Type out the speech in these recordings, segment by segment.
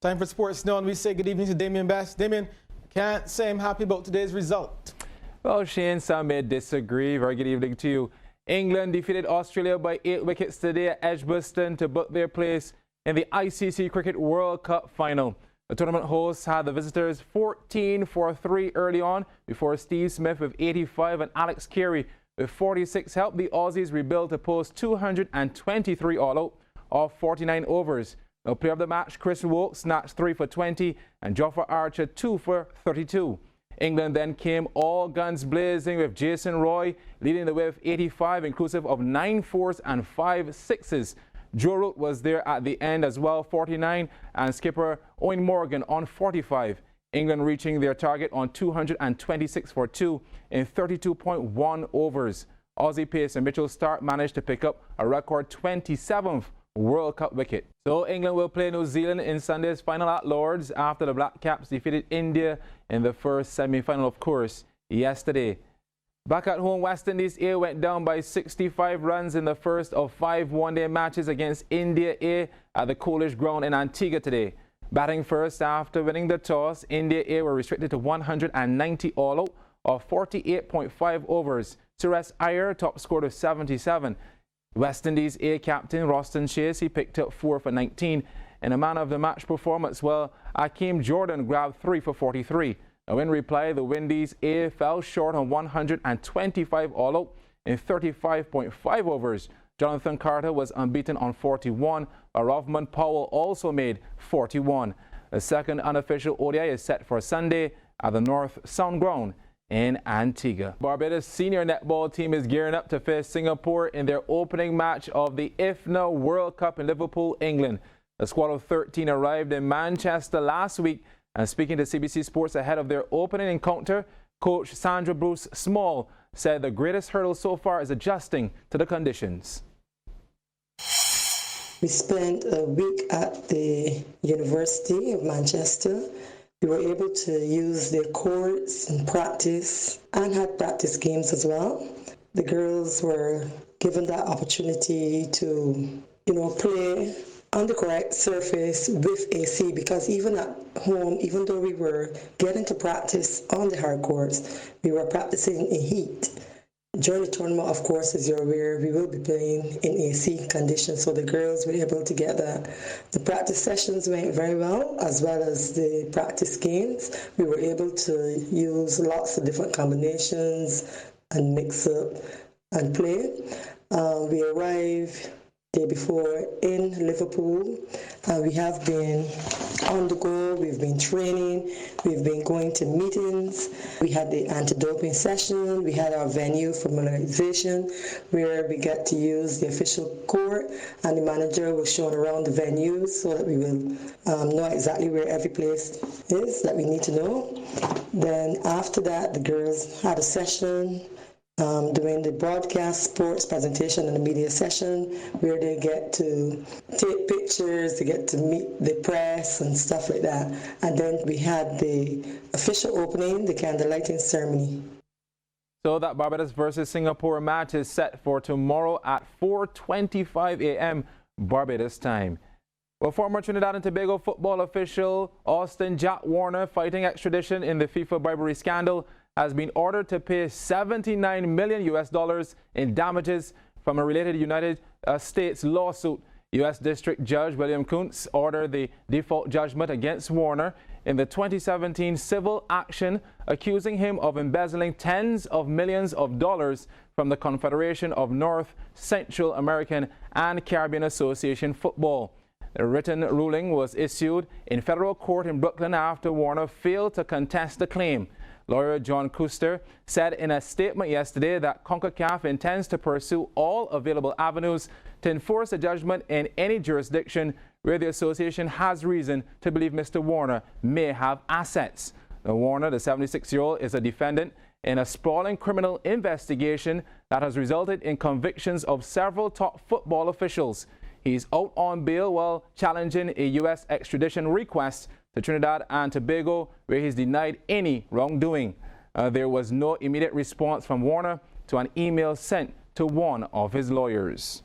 Time for sports now, and we say good evening to Damien Bass. Damien, can't say I'm happy about today's result. Well, Shane, some may disagree. Very good evening to you. England defeated Australia by 8 wickets today at Edgbaston to book their place in the ICC Cricket World Cup final. The tournament hosts had the visitors 14 for 3 early on before Steve Smith with 85 and Alex Carey with 46 helped the Aussies rebuild to post 223 all out of 49 overs. The player of the match, Chris Woke, snatched 3 for 20 and Jofra Archer 2 for 32. England then came all guns blazing with Jason Roy leading the way with 85 inclusive of 9 fours and 5 sixes. Joe Root was there at the end as well, 49, and skipper Owen Morgan on 45. England reaching their target on 226 for 2 in 32.1 overs. Aussie pacer Mitchell Starc managed to pick up a record 27th World Cup wicket. So England will play New Zealand in Sunday's final at Lords after the Black Caps defeated India in the first semi-final, of course, yesterday. Back at home, West Indies A went down by 65 runs in the first of 5 one-day matches against India A at the Coalish Ground in Antigua today. Batting first after winning the toss, India A were restricted to 190 all out of 48.5 overs. Suresh Iyer top scored of 77. West Indies A captain Roston Chase, he picked up 4 for 19. In a man of the match performance, well, Akeem Jordan grabbed 3 for 43. Now in reply, the Windies A fell short on 125 all out in 35.5 overs. Jonathan Carter was unbeaten on 41, while Rovman Powell also made 41. The second unofficial ODI is set for Sunday at the North Sound Ground in Antigua. Barbados senior netball team is gearing up to face Singapore in their opening match of the IFNA World Cup in Liverpool, England. The squad of 13 arrived in Manchester last week, and speaking to CBC Sports ahead of their opening encounter, coach Sandra Bruce Small said the greatest hurdle so far is adjusting to the conditions. We spent a week at the University of Manchester. We were able to use their courts and practice and had practice games as well. The girls were given that opportunity to, play on the correct surface with AC, because even at home, even though we were getting to practice on the hard courts, we were practicing in heat. During the tournament, of course, as you're aware, we will be playing in AC conditions, so the girls were able to get that. The practice sessions went very well, as as the practice games. We were able to use lots of different combinations and mix up and play. We arrived the day before in Liverpool, and we have been on the go. We've been training, we've been going to meetings. We had the anti-doping session, we had our venue familiarization where we get to use the official court, and the manager was shown around the venues so that we will know exactly where every place is that we need to know. Then after that, the girls had a session during the broadcast sports presentation and the media session where they get to take pictures, they get to meet the press and stuff like that. And then we had the official opening, the candle lighting ceremony. So that Barbados versus Singapore match is set for tomorrow at 4:25 a.m. Barbados time. Well, former Trinidad and Tobago football official Austin Jack Warner, fighting extradition in the FIFA bribery scandal, has been ordered to pay $79 million in damages from a related United States lawsuit. U.S. District Judge William Kuntz ordered the default judgment against Warner in the 2017 civil action accusing him of embezzling tens of millions of dollars from the Confederation of North, Central American and Caribbean Association Football. The written ruling was issued in federal court in Brooklyn after Warner failed to contest the claim. Lawyer John Kuster said in a statement yesterday that CONCACAF intends to pursue all available avenues to enforce a judgment in any jurisdiction where the association has reason to believe Mr. Warner may have assets. Warner, the 76-year-old, is a defendant in a sprawling criminal investigation that has resulted in convictions of several top football officials. He's out on bail while challenging a U.S. extradition request to Trinidad and Tobago, where he's denied any wrongdoing. There was no immediate response from Warner to an email sent to one of his lawyers.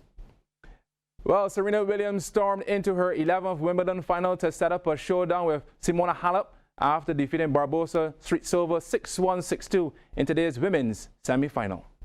Well, Serena Williams stormed into her 11th Wimbledon final to set up a showdown with Simona Halep after defeating Barbosa Strycova 6-1, 6-2 in today's women's semi-final.